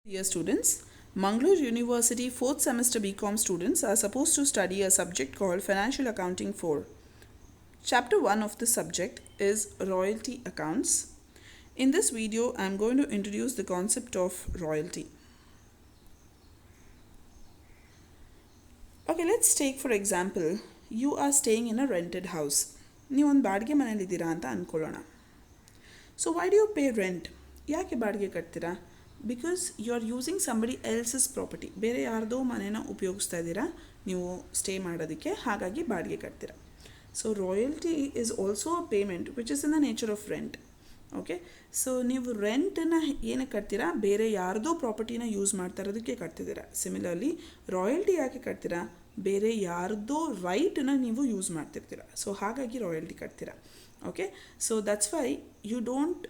Dear students, Mangalore University 4th semester BCom students are supposed to study a subject called Financial Accounting 4. Chapter 1 of this subject is Royalty Accounts. In this video, I am going to introduce the concept of royalty. Okay, let's take for example, you are staying in a rented house. ನೀವು ಒಂದು ಬಾಡಿಗೆ ಮನೇಲಿದ್ದೀರಾ ಅಂತ ಅಂದ್ಕೊಳ್ಳೋಣ. So why do you pay rent? ಯಾಕೆ ಬಾಡಿಗೆ ಕಟ್ತೀರಾ? Because you are using somebody else's property. ಬೇರೆ ಯಾರ್ದೋ ಮನೇನ ಉಪಯೋಗಿಸ್ತಾ ಇದ್ದೀರಾ ನೀವು ಸ್ಟೇ ಮಾಡೋದಕ್ಕೆ, ಹಾಗಾಗಿ ಬಾಡಿಗೆ ಕಟ್ತೀರಾ. So royalty is also a payment which is in the nature of rent. Okay, so ನೀವು ರೆಂಟನ್ನು ಏನಕ್ಕೆ ಕಟ್ತೀರಾ? ಬೇರೆ ಯಾರ್ದೋ ಪ್ರಾಪರ್ಟಿನ ಯೂಸ್ ಮಾಡ್ತಾ ಇರೋದಕ್ಕೆ ಕಟ್ತಿದ್ದೀರಾ. ಸಿಮಿಲರ್ಲಿ ರಾಯಲ್ಟಿ ಯಾಕೆ ಕಟ್ತೀರಾ? ಬೇರೆ ಯಾರ್ದೋ ರೈಟನ್ನ ನೀವು ಯೂಸ್ ಮಾಡ್ತಿರ್ತೀರ. ಸೊ ಹಾಗಾಗಿ ರಾಯಲ್ಟಿ ಕಟ್ತೀರಾ. Okay, so that's why you don't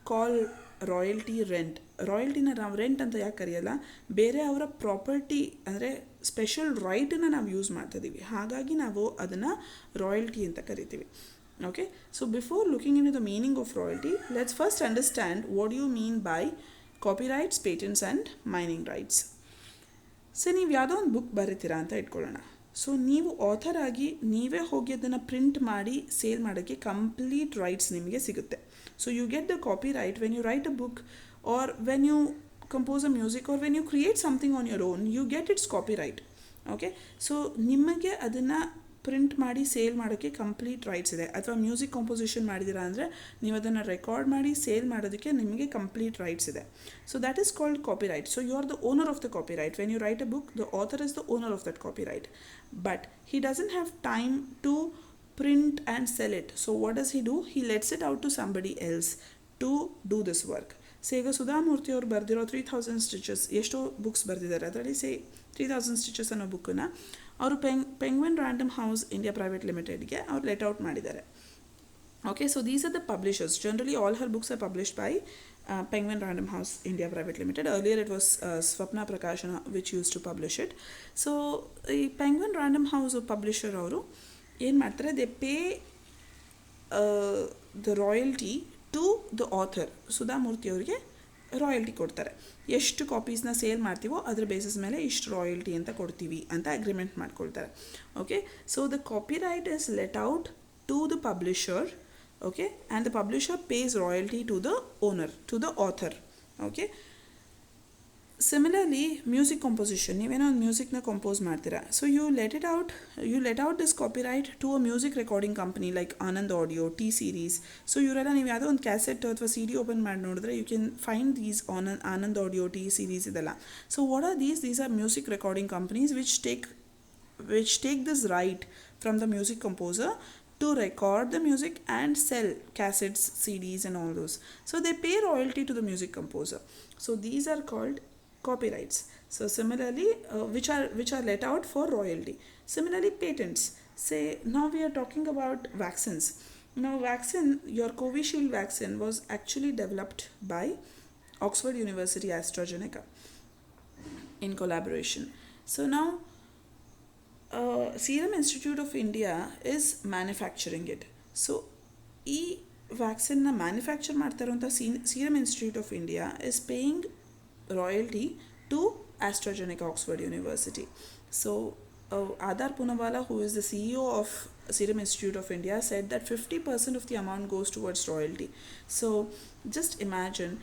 call royalty rent. ರಾಯಲ್ಟಿನ ನಾವು ರೆಂಟ್ ಅಂತ ಯಾಕೆ ಕರೆಯಲ್ಲ? ಬೇರೆ ಅವರ ಪ್ರಾಪರ್ಟಿ ಅಂದರೆ ಸ್ಪೆಷಲ್ ರೈಟನ್ನು ನಾವು ಯೂಸ್ ಮಾಡ್ತಿದ್ದೀವಿ, ಹಾಗಾಗಿ ನಾವು ಅದನ್ನು ರಾಯಲ್ಟಿ ಅಂತ ಕರಿತೀವಿ. Okay, so before looking into the meaning of royalty, let's first understand what do you mean by copyrights, patents and mining rights. So ನೀವು ಯಾವುದೋ ಒಂದು ಬುಕ್ ಬರೀತೀರಾ ಅಂತ ಇಟ್ಕೊಳ್ಳೋಣ. ಸೊ ನೀವು ಆಥರ್ ಆಗಿ ನೀವೇ ಹೋಗಿ ಅದನ್ನು ಪ್ರಿಂಟ್ ಮಾಡಿ ಸೇಲ್ ಮಾಡೋಕ್ಕೆ ಕಂಪ್ಲೀಟ್ ರೈಟ್ಸ್ ನಿಮಗೆ ಸಿಗುತ್ತೆ. So you get the copyright when you write a book or when you compose a music or when you create something on your own, you get its copyright. Okay, so ನಿಮಗೆ ಅದನ್ನು print ಮಾಡಿ sale ಮಾಡೋಕ್ಕೆ complete rights ಇದೆ. ಅಥವಾ music composition ಮಾಡಿದ್ದೀರಾ ಅಂದರೆ ನೀವು ಅದನ್ನು ರೆಕಾರ್ಡ್ ಮಾಡಿ ಸೇಲ್ ಮಾಡೋದಕ್ಕೆ ನಿಮಗೆ ಕಂಪ್ಲೀಟ್ ರೈಟ್ಸ್ ಇದೆ. So that is called copyright. So you are the owner of the copyright. When you write a book, the author is the owner of that copyright. But he doesn't have time to print and sell it. So what does he do? He lets it out to somebody else to do this work. So ಈಗ ಸುಧಾಮೂರ್ತಿ ಅವರು ಬರೆದಿರೋ 3000 stitches ಎಷ್ಟೋ books ಬರೆದಿದ್ದಾರೆ. ಅದರಲ್ಲಿ 3000 stitches ಅನ್ನೋ ಬುಕ್ಕನ್ನು ಅವರು Penguin Random House India Private ಲಿಮಿಟೆಡ್ಗೆ ಅವ್ರು ಲೆಟ್ ಔಟ್ ಮಾಡಿದ್ದಾರೆ. Okay, so these are the publishers. Generally all her books are published by Penguin Random House India Private Limited. Earlier it was Swapna Prakashana which used to publish it. So ಈ Penguin Random House publisher ಅವರು ಏನು ಮಾಡ್ತಾರೆ? They pay the royalty to the author. Sudha Murthy ಅವರಿಗೆ royalty ಕೊಡ್ತಾರೆ. ಎಷ್ಟು ಕಾಪೀಸ್ನ sale ಮಾಡ್ತೀವೋ ಅದರ basis ಮೇಲೆ ಇಷ್ಟು ರಾಯಲ್ಟಿ ಅಂತ ಕೊಡ್ತೀವಿ ಅಂತ ಅಗ್ರಿಮೆಂಟ್ ಮಾಡ್ಕೊಳ್ತಾರೆ. Okay, so the copyright is let out to the publisher. Okay, and the publisher pays royalty to the owner, to the author. Okay, similarly music composition, ನೀವೇನೋ ಒಂದು ಮ್ಯೂಸಿಕ್ನ ಕಂಪೋಸ್ ಮಾಡ್ತೀರಾ. So you let out this copyright to a music recording company like Anand Audio, T Series. So ಇವರೆಲ್ಲ ನೀವು ಯಾವುದೋ ಒಂದು cassette ಅಥವಾ CD open ಮಾಡಿ ನೋಡಿದ್ರೆ you can find these on Anand Audio, T Series ಇದೆಲ್ಲ. So what are these? These are music recording companies which take this right from the music composer to record the music and sell cassettes, CDs and all those. So they pay royalty to the music composer. So these are called copyrights. So similarly, which are let out for royalty. Similarly, patents. Say now we are talking about vaccines. Now your Covishield vaccine was actually developed by Oxford University AstraZeneca in collaboration. So now Serum Institute of India is manufacturing it. So ಈ ವ್ಯಾಕ್ಸಿನ್ನ manufacture ಮಾಡ್ತಾ ಇರುವಂಥ Serum Institute of India is paying royalty to AstraZeneca Oxford University. So Adar Poonawalla, who is the CEO of Serum Institute of India, said that 50% of the amount goes towards royalty. So just imagine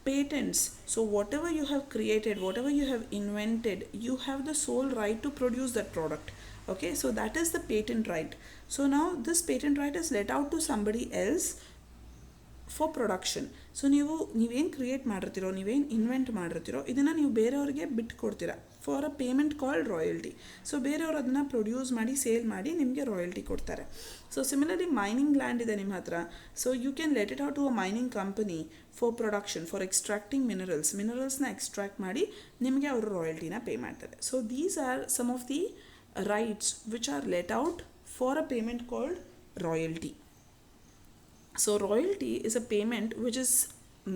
patents. So whatever you have created, whatever you have invented, you have the sole right to produce that product. Okay, so that is the patent right. So now this patent right is let out to somebody else for production. So ನೀವೇನು create ಮಾಡಿರ್ತೀರೋ, ನೀವೇನು invent ಮಾಡಿರ್ತೀರೋ, ಇದನ್ನು ನೀವು ಬೇರೆಯವ್ರಿಗೆ ಬಿಟ್ಟು ಕೊಡ್ತೀರಾ for a payment called royalty. So ಬೇರೆಯವ್ರು ಅದನ್ನು produce ಮಾಡಿ ಸೇಲ್ ಮಾಡಿ ನಿಮಗೆ ರಾಯಲ್ಟಿ ಕೊಡ್ತಾರೆ. ಸೊ ಸಿಮಿಲರ್ಲಿ ಮೈನಿಂಗ್ ಲ್ಯಾಂಡ್ ಇದೆ ನಿಮ್ಮ ಹತ್ರ. So you can let it out to a mining company for production, for extracting ಮಿನರಲ್ಸ್ನ ಎಕ್ಸ್ಟ್ರಾಕ್ಟ್ ಮಾಡಿ ನಿಮಗೆ ಅವರು ರಾಯಲ್ಟಿನ ಪೇ ಮಾಡ್ತಾರೆ. So these are some of the rights which are let out for a payment called royalty. So royalty is a payment which is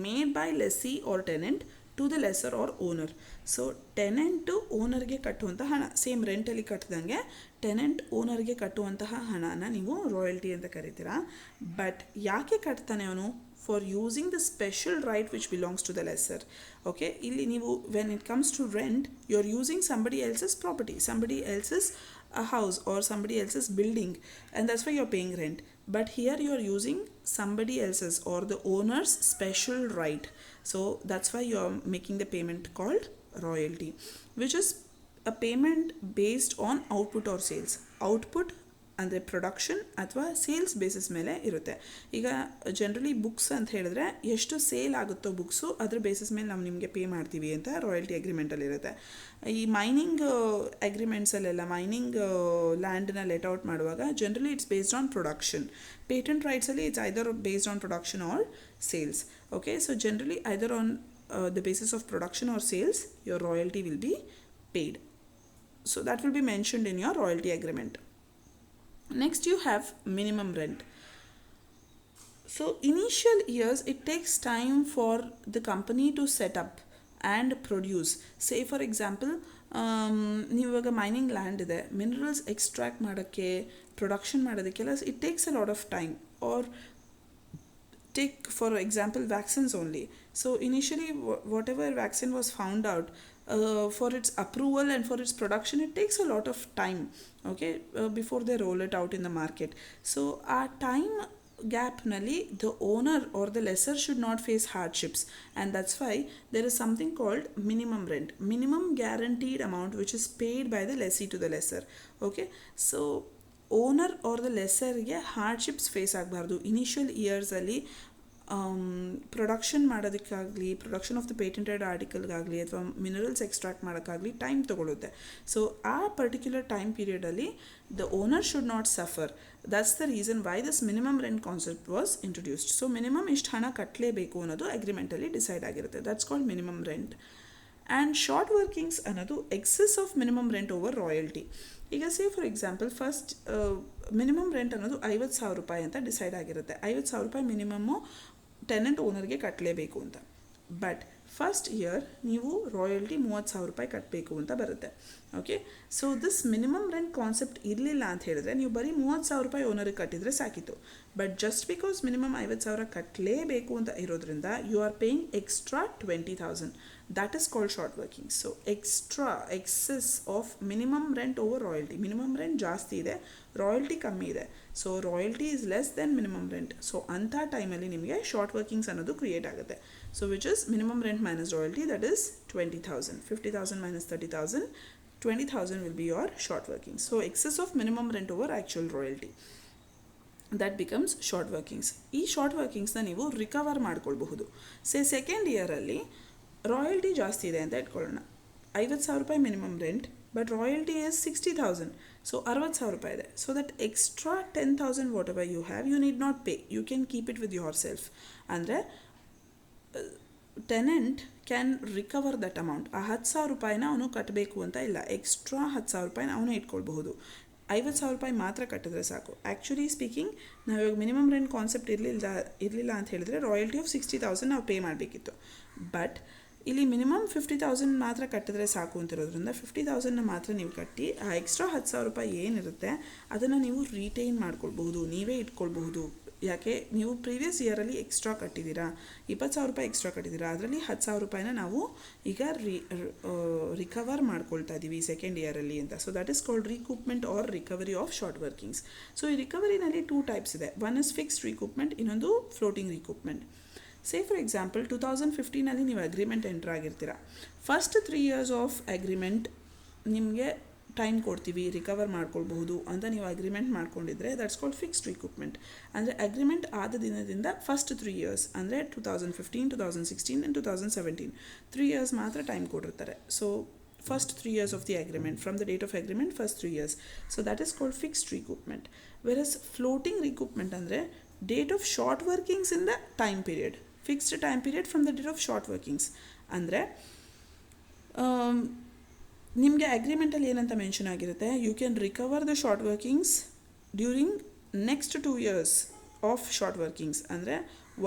made by lessee or tenant to the lessor or owner. So tenant ಓನರ್ಗೆ ಕಟ್ಟುವಂಥ ಹಣ, same ರೆಂಟಲ್ಲಿ ಕಟ್ಟಿದಂಗೆ tenant ಓನರ್ಗೆ ಕಟ್ಟುವಂತಹ ಹಣನ ನೀವು royalty ಅಂತ ಕರಿತೀರಾ. But ಯಾಕೆ ಕಟ್ತಾನೆ ಅವನು? for using the special right which belongs to the lesser. Okay, ಇಲ್ಲಿ ನೀವು when it comes to rent, you're using somebody else's property, somebody else's a house or somebody else's building, and that's why you're paying rent. But here you're using somebody else's or the owner's special right, so that's why you're making the payment called royalty, which is a payment based on output or sales. Output ಅಂದರೆ production ಅಥವಾ sales basis ಮೇಲೆ ಇರುತ್ತೆ. ಈಗ generally books ಅಂತ ಹೇಳಿದ್ರೆ ಎಷ್ಟು sale ಆಗುತ್ತೋ books ಅದ್ರ ಬೇಸಿಸ್ ಮೇಲೆ ನಾವು ನಿಮಗೆ ಪೇ ಮಾಡ್ತೀವಿ ಅಂತ ರಾಯಲ್ಟಿ ಅಗ್ರಿಮೆಂಟಲ್ಲಿ ಇರುತ್ತೆ. ಈ ಮೈನಿಂಗ್ ಅಗ್ರಿಮೆಂಟ್ಸಲ್ಲೆಲ್ಲ ಮೈನಿಂಗ್ ಲ್ಯಾಂಡನ್ನ ಲೆಟ್ ಔಟ್ ಮಾಡುವಾಗ generally it's based on production. Patent ರೈಟ್ಸಲ್ಲಿ it's either based on production or sales. Okay, so generally either on the basis of production or sales, your royalty will be paid. So that will be mentioned in your royalty agreement. Next you have minimum rent. So initial years it takes time for the company to set up and produce. Say for example, ನೀವಾಗ mining land ಇದೆ, minerals extract ಮಾಡೋಕ್ಕೆ, production ಮಾಡೋದಕ್ಕೆಲ್ಲ it takes a lot of time. Or take for example vaccines only. So initially whatever vaccine was found out, for its approval and for its production it takes a lot of time, okay, before they roll it out in the market. So our time gap nalli the owner or the lessor should not face hardships, and that's why there is something called minimum rent, minimum guaranteed amount which is paid by the lessee to the lessor. Okay, so owner or the ಲೆಸರ್ಗೆ hardships face ಆಗಬಾರ್ದು. Initial ಇಯರ್ಸಲ್ಲಿ production ಮಾಡೋದಕ್ಕಾಗಲಿ, production of the patented ಆರ್ಟಿಕಲ್ಗಾಗಲಿ ಅಥವಾ minerals extract ಮಾಡೋಕ್ಕಾಗಲಿ time ತೊಗೊಳುತ್ತೆ. So ಆ particular time ಪೀರಿಯಡಲ್ಲಿ the owner should not suffer. That's the reason why this minimum rent concept was introduced. So minimum ಇಷ್ಟು ಹಣ ಕಟ್ಟಲೇಬೇಕು ಅನ್ನೋದು ಅಗ್ರಿಮೆಂಟಲ್ಲಿ ಡಿಸೈಡ್ ಆಗಿರುತ್ತೆ. That's called minimum rent. And short workings ಅನ್ನೋದು excess of minimum rent over royalty. ಈಗ ಸೇ for example first minimum rent ಅನ್ನೋದು 50,000 ರೂಪಾಯಿ ಅಂತ ಡಿಸೈಡ್ ಆಗಿರುತ್ತೆ. 50,000 ರೂಪಾಯಿ ಮಿನಿಮಮ್ಮು ಟೆನೆಂಟ್ ಓನರ್ಗೆ ಕಟ್ಟಲೇಬೇಕು ಅಂತ. ಬಟ್ ಫಸ್ಟ್ ಇಯರ್ ನೀವು ರಾಯಲ್ಟಿ 30,000 ರೂಪಾಯಿ ಕಟ್ಟಬೇಕು ಅಂತ ಬರುತ್ತೆ. Okay, so this minimum rent concept ಇರಲಿಲ್ಲ ಅಂತ ಹೇಳಿದ್ರೆ ನೀವು ಬರೀ 30,000 ರೂಪಾಯಿ ಓನರಿಗೆ ಕಟ್ಟಿದರೆ ಸಾಕಿತ್ತು. ಬಟ್ ಜಸ್ಟ್ ಬಿಕಾಸ್ ಮಿನಿಮಮ್ 50,000 ಕಟ್ಟಲೇಬೇಕು ಅಂತ ಇರೋದ್ರಿಂದ you are paying extra 20,000. That is called short working. So excess of minimum rent over royalty. Minimum rent ಜಾಸ್ತಿ ಇದೆ, ರಾಯಲ್ಟಿ ಕಮ್ಮಿ ಇದೆ. So royalty is less than minimum rent. So ಅಂಥ ಟೈಮಲ್ಲಿ ನಿಮಗೆ ಶಾರ್ಟ್ ವರ್ಕಿಂಗ್ಸ್ ಅನ್ನೋದು ಕ್ರಿಯೇಟ್ ಆಗುತ್ತೆ. So which is minimum rent minus royalty, that is 20,000. 50,000 minus 30,000, 20,000 will be your short workings. So excess of minimum rent over actual royalty, that becomes short workings. ಈ short ವರ್ಕಿಂಗ್ಸ್ನ ನೀವು recover ಮಾಡ್ಕೊಳ್ಬಹುದು. Second ಇಯರಲ್ಲಿ royalty ಜಾಸ್ತಿ ಇದೆ ಅಂತ ಇಟ್ಕೊಳ್ಳೋಣ. 50,000 ರೂಪಾಯಿ minimum rent, but royalty is 60,000. So 60,000 ರೂಪಾಯಿ ಇದೆ. So that extra 10,000 whatever you have, you need not pay, you can keep it with yourself. ಅಂದರೆ tenant can recover that amount. ಆ 10,000 ರೂಪಾಯಿನ ಅವನು ಕಟ್ಟಬೇಕು ಅಂತ ಇಲ್ಲ, ಎಕ್ಸ್ಟ್ರಾ 10,000 ರೂಪಾಯಿನ ಅವನು ಇಟ್ಕೊಳ್ಬಹುದು. 50,000 ರೂಪಾಯಿ ಮಾತ್ರ ಕಟ್ಟಿದ್ರೆ ಸಾಕು. ಆ್ಯಕ್ಚುಲಿ ಸ್ಪೀಕಿಂಗ್ ನಾವು ಇವಾಗ ಮಿನಿಮಮ್ ರೆಂಟ್ ಕಾನ್ಸೆಪ್ಟ್ ಇರಲಿಲ್ಲ ಅಂತ ಹೇಳಿದ್ರೆ ರಾಯಲ್ಟಿ ಆಫ್ 60,000 ನಾವು ಪೇ ಮಾಡಬೇಕಿತ್ತು. ಬಟ್ ಇಲ್ಲಿ ಮಿನಿಮಮ್ 50,000 ಮಾತ್ರ ಕಟ್ಟಿದ್ರೆ ಸಾಕು ಅಂತಿರೋದ್ರಿಂದ 50,000ನ ಮಾತ್ರ ನೀವು ಕಟ್ಟಿ ಆ ಎಕ್ಸ್ಟ್ರಾ 10,000 ರೂಪಾಯಿ ಏನಿರುತ್ತೆ ಅದನ್ನು ನೀವು ರಿಟೈನ್ ಮಾಡ್ಕೊಳ್ಬಹುದು, ನೀವೇ ಇಟ್ಕೊಳ್ಬಹುದು. ಯಾಕೆ ನೀವು ಪ್ರೀವಿಯಸ್ ಇಯರಲ್ಲಿ ಎಕ್ಸ್ಟ್ರಾ ಕಟ್ಟಿದ್ದೀರಾ, 20,000 ರೂಪಾಯಿ ಎಕ್ಸ್ಟ್ರಾ ಕಟ್ಟಿದ್ದೀರಾ, ಅದರಲ್ಲಿ 10,000 ರೂಪಾಯಿನ ನಾವು ಈಗ ರಿಕವರ್ ಮಾಡ್ಕೊಳ್ತಾ ಇದ್ದೀವಿ ಸೆಕೆಂಡ್ ಇಯರಲ್ಲಿ ಅಂತ. So that is called recoupment or recovery of short workings. So ಈ ರಿಕವರಿನಲ್ಲಿ 2 ಟೈಪ್ಸ್ ಇದೆ. ಒನ್ ಇಸ್ ಫಿಕ್ಸ್ಡ್ ರಿಕೂಪ್ಮೆಂಟ್, ಇನ್ನೊಂದು floating recoupment. Say for example 2015 ನೀವು ಅಗ್ರಿಮೆಂಟ್ ಎಂಟರ್ ಆಗಿರ್ತೀರ. ಫಸ್ಟ್ 3 years ಆಫ್ ಅಗ್ರಿಮೆಂಟ್ ನಿಮಗೆ ಟೈಮ್ ಕೊಡ್ತೀವಿ, ರಿಕವರ್ ಮಾಡ್ಕೊಳ್ಬಹುದು ಅಂತ ನೀವು ಅಗ್ರಿಮೆಂಟ್ ಮಾಡ್ಕೊಂಡಿದ್ರೆ ದಟ್ಸ್ ಕಾಲ್ಡ್ ಫಿಕ್ಸ್ಡ್ ರಿಕೂಪ್ಮೆಂಟ್. ಅಂದರೆ ಅಗ್ರಿಮೆಂಟ್ ಆದ ದಿನದಿಂದ ಫಸ್ಟ್ 3 years ಅಂದರೆ 2015, 2016 ಆ್ಯಂಡ್ 2017 3 years ಮಾತ್ರ ಟೈಮ್ ಕೊಟ್ಟಿರ್ತಾರೆ. So first 3 years of the agreement, from the date of agreement first 3 years. So that is called fixed recoupment. Versus floating recoupment ಅಂದರೆ date of short workings in the time period, fixed time period from the date of short workings. ಅಂದರೆ ನಿಮಗೆ ಅಗ್ರಿಮೆಂಟಲ್ಲಿ ಏನಂತ mention ಆಗಿರುತ್ತೆ, you can recover the short workings during next 2 years of short workings. ಅಂದರೆ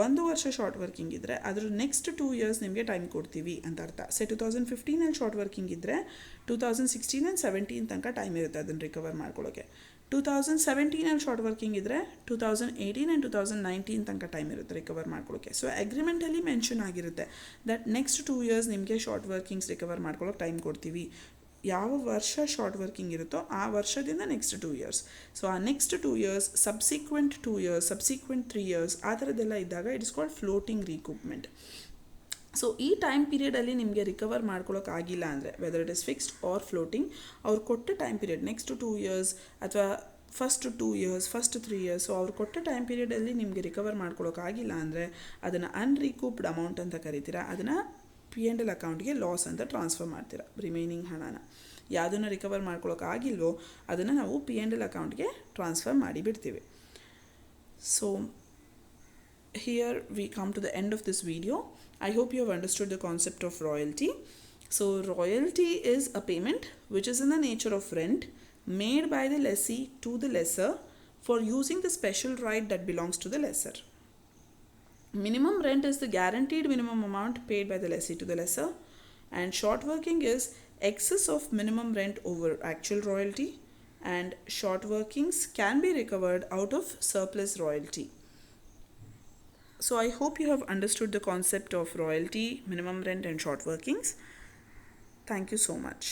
1 ವರ್ಷ short working ಇದ್ದರೆ ಅದ್ರ next 2 years ನಿಮಗೆ ಟೈಮ್ ಕೊಡ್ತೀವಿ ಅಂತ ಅರ್ಥ. 2015 ಶಾರ್ಟ್ ವರ್ಕಿಂಗ್ ಇದ್ದರೆ 2016 ಆ್ಯಂಡ್ 17 ತನಕ ಟೈಮ್ ಇರುತ್ತೆ ಅದನ್ನು ರಿಕವರ್ ಮಾಡ್ಕೊಳ್ಳೋಕ್ಕೆ. 2017 ಶಾರ್ಟ್ ವರ್ಕಿಂಗ್ ಇದ್ದರೆ 2018 ಆ್ಯಂಡ್ 2019 ತನಕ ಟೈಮ್ ಇರುತ್ತೆ ರಿಕವರ್ ಮಾಡ್ಕೊಳ್ಳೋಕ್ಕೆ. ಸೊ ಅಗ್ರಿಮೆಂಟಲ್ಲಿ ಮೆನ್ಷನ್ ಆಗಿರುತ್ತೆ ದಟ್ ನೆಕ್ಸ್ಟ್ 2 ಇಯರ್ಸ್ ನಿಮಗೆ ಶಾರ್ಟ್ ವರ್ಕಿಂಗ್ಸ್ ರಿಕವರ್ ಮಾಡ್ಕೊಳ್ಳೋಕೆ ಟೈಮ್ ಕೊಡ್ತೀವಿ. ಯಾವ ವರ್ಷ ಶಾರ್ಟ್ ವರ್ಕಿಂಗ್ ಇರುತ್ತೋ ಆ ವರ್ಷದಿಂದ ನೆಕ್ಸ್ಟ್ 2 ಇಯರ್ಸ್. ಸೊ ಆ next 2 years, subsequent 2 years, subsequent 3 years ಆ ಥರದ್ದೆಲ್ಲ ಇದ್ದಾಗ it is called floating recoupment. So ಈ ಟೈಮ್ ಪೀರಿಯಡಲ್ಲಿ ನಿಮಗೆ ರಿಕವರ್ ಮಾಡ್ಕೊಳ್ಳೋಕ್ಕಾಗಿಲ್ಲ ಅಂದರೆ whether it is fixed or floating, ಅವ್ರು ಕೊಟ್ಟ ಟೈಮ್ ಪೀರಿಯಡ್ ನೆಕ್ಸ್ಟ್ 2 ಇಯರ್ಸ್ ಅಥವಾ first 2 years, first 3 years, so ಅವ್ರು ಕೊಟ್ಟ ಟೈಮ್ ಪೀರಿಯಡಲ್ಲಿ ನಿಮಗೆ ರಿಕವರ್ ಮಾಡ್ಕೊಳ್ಳೋಕ್ಕಾಗಿಲ್ಲ ಅಂದರೆ ಅದನ್ನು ಅನ್ರಿಕೂಪ್ಡ್ ಅಮೌಂಟ್ ಅಂತ ಕರಿತೀರಾ. ಅದನ್ನು P&L ಅಕೌಂಟ್ಗೆ ಲಾಸ್ ಅಂತ ಟ್ರಾನ್ಸ್ಫರ್ ಮಾಡ್ತೀರಾ. ರಿಮೈನಿಂಗ್ ಹಣನ ಯಾವುದನ್ನು ರಿಕವರ್ ಮಾಡ್ಕೊಳ್ಳೋಕ್ಕಾಗಿಲ್ವೋ ಅದನ್ನು ನಾವು P&L ಅಕೌಂಟ್ಗೆ ಟ್ರಾನ್ಸ್ಫರ್ ಮಾಡಿಬಿಡ್ತೀವಿ. So here we come to the end of this video. I hope you have understood the concept of royalty. So royalty is a payment which is in the nature of rent made by the lessee to the lessor for using the special right that belongs to the lessor. Minimum rent is the guaranteed minimum amount paid by the lessee to the lessor, and short working is excess of minimum rent over actual royalty, and short workings can be recovered out of surplus royalty. So I hope you have understood the concept of royalty, minimum rent and short workings. Thank you so much.